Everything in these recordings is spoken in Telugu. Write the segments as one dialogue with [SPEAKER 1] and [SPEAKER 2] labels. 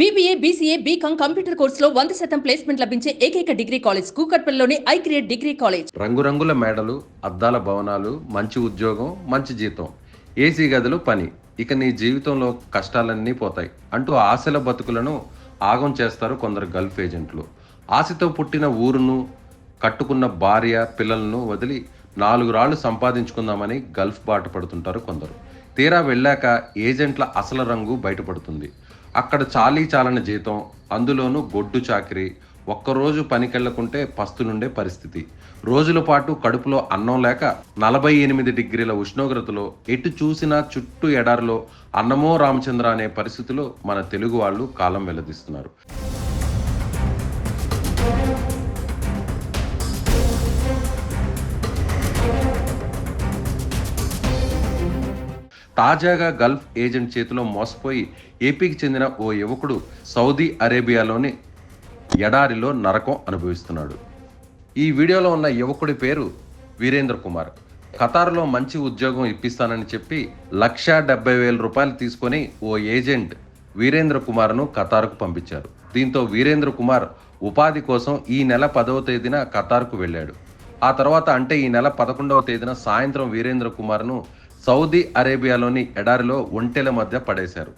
[SPEAKER 1] BBA, BCA, BCom కంప్యూటర్ కోర్సులో 100% ప్లేస్మెంట్ లభించే ఏకైక డిగ్రీ కాలేజ్ కూకట్పల్లిలోని ఐక్రియేట్ డిగ్రీ కాలేజ్.
[SPEAKER 2] రంగురంగుల మేడలు, అద్దాల భవనాలు, మంచి ఉద్యోగం, మంచి జీతం, ఏసీ గదులు, పని. ఇక నీ జీవితంలో కష్టాలన్నీ పోతాయి అంటూ ఆశల బతుకులను ఆగం చేస్తారు కొందరు గల్ఫ్ ఏజెంట్లు. ఆశతో పుట్టిన ఊరును, కట్టుకున్న భార్య పిల్లలను వదిలి 4 రాళ్లు సంపాదించుకుందామని గల్ఫ్ బాట పడుతుంటారు కొందరు. తీరా వెళ్ళాక ఏజెంట్ల అసలు రంగు బయటపడుతుంది. అక్కడ చాలని జీతం, అందులోనూ గొడ్డు చాకిరి, ఒక్కరోజు పనికెళ్లకుంటే పస్తులుండే పరిస్థితి. రోజుల పాటు కడుపులో అన్నం లేక 48 డిగ్రీల ఉష్ణోగ్రతలో ఎటు చూసినా చుట్టూ ఎడారిలో అన్నమో రామచంద్ర అనే పరిస్థితిలో మన తెలుగు వాళ్ళు కాలం వెల్లదీస్తున్నారు. తాజాగా గల్ఫ్ ఏజెంట్ చేతిలో మోసపోయి ఏపీకి చెందిన ఓ యువకుడు సౌదీ అరేబియాలోని ఎడారిలో నరకం అనుభవిస్తున్నాడు. ఈ వీడియోలో ఉన్న యువకుడి పేరు వీరేంద్ర కుమార్. ఖతార్లో మంచి ఉద్యోగం ఇప్పిస్తానని చెప్పి 1,70,000 రూపాయలు తీసుకొని ఓ ఏజెంట్ వీరేంద్ర కుమార్ను ఖతార్కు పంపించారు. దీంతో వీరేంద్ర కుమార్ ఉపాధి కోసం ఈ నెల 10వ తేదీన ఖతార్కు వెళ్ళాడు. ఆ తర్వాత అంటే ఈ నెల 11వ తేదీన సాయంత్రం వీరేంద్ర కుమార్ను సౌదీ అరేబియాలోని ఎడారిలో ఒంటెల మధ్య పడేశారు.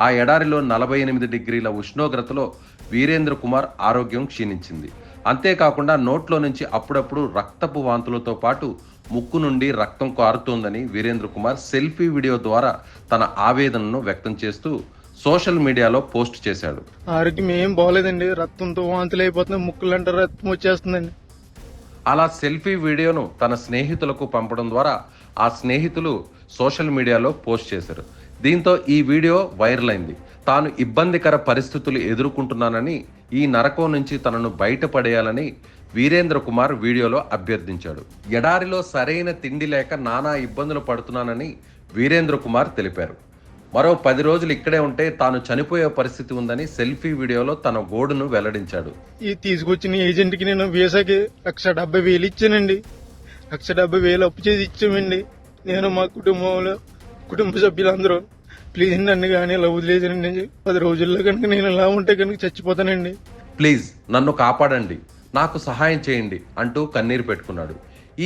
[SPEAKER 2] ఆ ఎడారిలో 48 డిగ్రీల ఉష్ణోగ్రతలో వీరేంద్ర కుమార్ ఆరోగ్యం క్షీణించింది. అంతేకాకుండా నోట్లో నుంచి అప్పుడప్పుడు రక్తపు వాంతులతో పాటు ముక్కు నుండి రక్తం కారుతోందని వీరేంద్ర కుమార్ సెల్ఫీ వీడియో ద్వారా తన ఆవేదనను వ్యక్తం చేస్తూ సోషల్ మీడియాలో పోస్ట్ చేశాడు.
[SPEAKER 3] ఆరోగ్యం ఏం బాగోలేదండి, రక్తంతో వాంతులు అయిపోతుంది, ముక్కులంటే రక్తం వచ్చేస్తుందండి.
[SPEAKER 2] అలా సెల్ఫీ వీడియోను తన స్నేహితులకు పంపడం ద్వారా ఆ స్నేహితులు సోషల్ మీడియాలో పోస్ట్ చేశారు. దీంతో ఈ వీడియో వైరల్ అయింది. తాను ఇబ్బందికర పరిస్థితులు ఎదుర్కొంటున్నానని, ఈ నరకం నుంచి తనను బయటపడేయాలని వీరేంద్ర కుమార్ వీడియోలో అభ్యర్థించాడు. ఎడారిలో సరైన తిండి లేక నానా ఇబ్బందులు పడుతున్నానని వీరేంద్ర కుమార్ తెలిపారు. మరో 10 రోజులు ఇక్కడే ఉంటే తాను చనిపోయే పరిస్థితి ఉందని సెల్ఫీ వీడియోలో తన గోడును వెల్లడించాడు.
[SPEAKER 3] ఈ తీసుకొచ్చిన ఏజెంట్కి నేను వీసాకి 1,70,000 ఇచ్చానండి. 1,70,000 అప్పు చేసి ఇచ్చామండి. నేను మా కుటుంబ సభ్యులందరూ ప్లీజ్ నన్ను కానీ ఇలా వదిలేదండి. 10 రోజుల్లో కనుక నేను ఇలా ఉంటే కనుక చచ్చిపోతానండి.
[SPEAKER 2] ప్లీజ్ నన్ను కాపాడండి, నాకు సహాయం చేయండి అంటూ కన్నీరు పెట్టుకున్నాడు.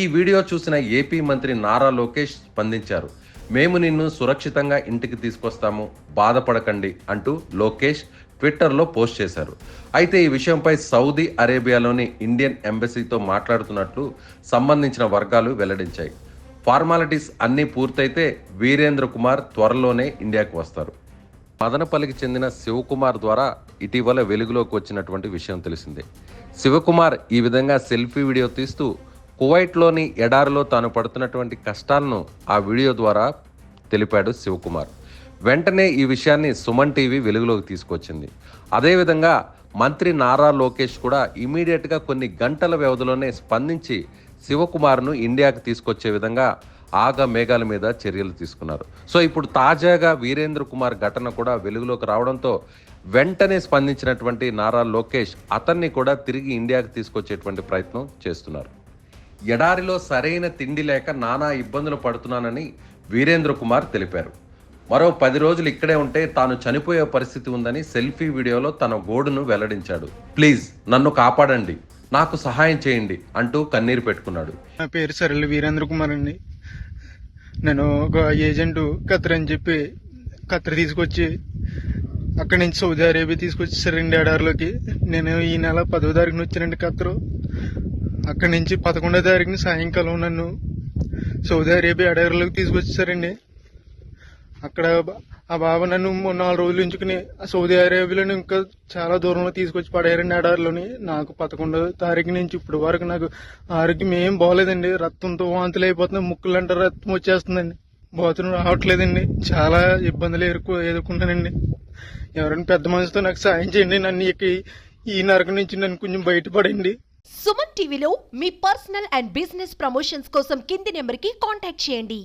[SPEAKER 2] ఈ వీడియో చూసిన ఏపీ మంత్రి నారా లోకేష్ స్పందించారు. మేము నిన్ను సురక్షితంగా ఇంటికి తీసుకొస్తాము, బాధపడకండి అంటూ లోకేష్ ట్విట్టర్లో పోస్ట్ చేశారు. అయితే ఈ విషయంపై సౌదీ అరేబియాలోని ఇండియన్ ఎంబసీతో మాట్లాడుతున్నట్లు సంబంధించిన వర్గాలు వెల్లడించాయి. ఫార్మాలిటీస్ అన్నీ పూర్తయితే వీరేంద్ర కుమార్ త్వరలోనే ఇండియాకు వస్తారు. మదనపల్లికి చెందిన శివకుమార్ ద్వారా ఇటీవల వెలుగులోకి వచ్చినటువంటి విషయం తెలిసిందే. శివకుమార్ ఈ విధంగా సెల్ఫీ వీడియో తీస్తూ కువైట్లోని ఎడారిలో తాను పడుతున్నటువంటి కష్టాలను ఆ వీడియో ద్వారా తెలిపాడు శివకుమార్. వెంటనే ఈ విషయాన్ని సుమన్ టీవీ వెలుగులోకి తీసుకొచ్చింది. అదేవిధంగా మంత్రి నారా లోకేష్ కూడా ఇమీడియట్గా కొన్ని గంటల వ్యవధిలోనే స్పందించి శివకుమార్ను ఇండియాకు తీసుకొచ్చే విధంగా ఆగ మేఘాల మీద చర్యలు తీసుకున్నారు. సో ఇప్పుడు తాజాగా వీరేంద్ర కుమార్ ఘటన కూడా వెలుగులోకి రావడంతో వెంటనే స్పందించినటువంటి నారా లోకేష్ అతన్ని కూడా తిరిగి ఇండియాకు తీసుకొచ్చేటువంటి ప్రయత్నం చేస్తున్నారు. ఎడారిలో సరైన తిండి లేక నానా ఇబ్బందులు పడుతున్నానని వీరేంద్ర కుమార్ తెలిపారు. మరో 10 రోజులు ఇక్కడే ఉంటే తాను చనిపోయే పరిస్థితి ఉందని సెల్ఫీ వీడియోలో తన గోడును వెల్లడించాడు. ప్లీజ్ నన్ను కాపాడండి, నాకు సహాయం చేయండి అంటూ కన్నీరు పెట్టుకున్నాడు.
[SPEAKER 3] నా పేరు సరళ వీరేంద్ర కుమార్ అండి. నేను ఒక ఏజెంట్ ఖతర్ అని చెప్పి ఖతర్ తీసుకొచ్చి అక్కడి నుంచి సౌదీ అరేబియా తీసుకొచ్చేసారండి ఎడారిలోకి. నేను ఈ నెల 10వ తారీఖున వచ్చానండి ఖతర్. అక్కడి నుంచి 11వ తారీఖున సాయంకాలం నన్ను సౌదీ అరేబియా ఎడారిలోకి తీసుకొచ్చేసారండి. అక్కడ ఆ బాబా నన్ను 4 రోజులు ఉంచుకుని సౌదీ అరేబియాలో ఇంకా చాలా దూరంలో తీసుకొచ్చి పడేయారండి ఎడారిలోని. నాకు 11వ తారీఖు నుంచి ఇప్పుడు వరకు నాకు ఆరోగ్యం ఏం బాగోలేదండి, రక్తంతో వాంతులు అయిపోతుంది, ముక్కులంటే రక్తం వచ్చేస్తుందండి, బాత్రూమ్ రావట్లేదండి. చాలా ఇబ్బందులు ఎదుర్కొన్నానండి. ఎవరైనా పెద్ద మనసుతో నాకు సాయం చేయండి, నన్ను ఈ నరకం నుంచి నన్ను కొంచెం బయటపడండి.
[SPEAKER 4] సుమన్ టీవీలో మీ పర్సనల్ అండ్ బిజినెస్ ప్రమోషన్స్ కోసం కింది నెంబర్కి కాంటాక్ట్ చేయండి.